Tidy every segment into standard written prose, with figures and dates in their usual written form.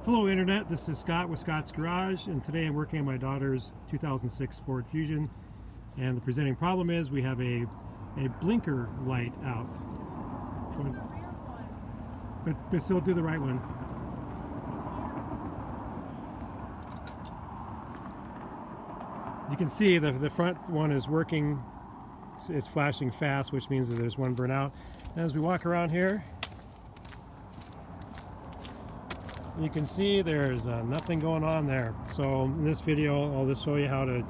Hello Internet, this is Scott with Scott's Garage, and today I'm working on my daughter's 2006 Ford Fusion, and the presenting problem is we have a blinker light out. But still do the right one. You can see the front one is working, it's flashing fast, which means that there's one burnout. And as we walk around here, you can see there's nothing going on there. So in this video, I'll just show you how to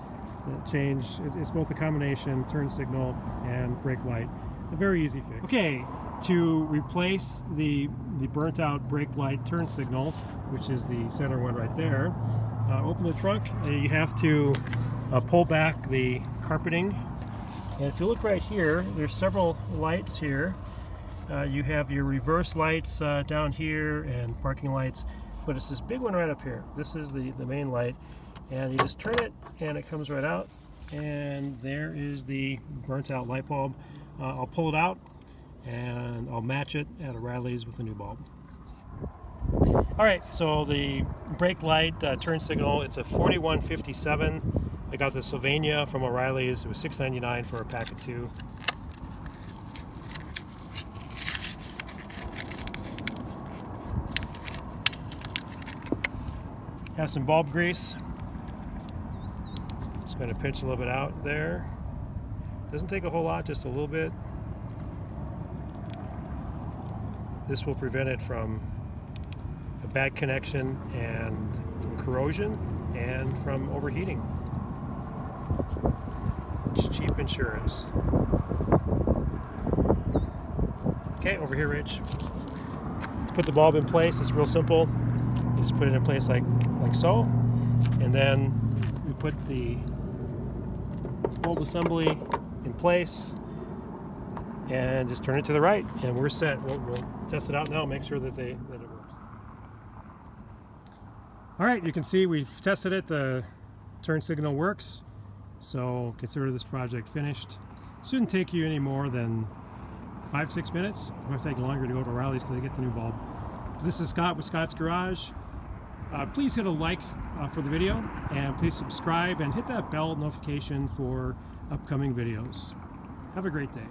change. It's both a combination turn signal and brake light. A very easy fix. Okay, to replace the burnt out brake light turn signal, which is the center one right there, open the trunk. You have to pull back the carpeting. And if you look right here, there's several lights here. You have your reverse lights down here and parking lights, but it's this big one right up here. This is the main light, and you just turn it and it comes right out, and there is the burnt out light bulb. I'll pull it out and I'll match it at O'Reilly's with a new bulb. Alright, so the brake light turn signal, it's a 4157. I got the Sylvania from O'Reilly's. It was $6.99 for a pack of 2. Have some bulb grease. Just going to pinch a little bit out there. Doesn't take a whole lot, just a little bit. This will prevent it from a bad connection and from corrosion and from overheating. It's cheap insurance. Okay, over here, Rich. Put the bulb in place. It's real simple. You just put it in place like so, and then we put the bulb assembly in place and just turn it to the right, and we're set. We'll test it out now, make sure that it works. All right, you can see we've tested it. The turn signal works, so consider this project finished. Shouldn't take you any more than 5-6 minutes. It might take longer to go to O'Reilly's till they get the new bulb. This is Scott with Scott's Garage. Please hit a like for the video, and please subscribe and hit that bell notification for upcoming videos. Have a great day.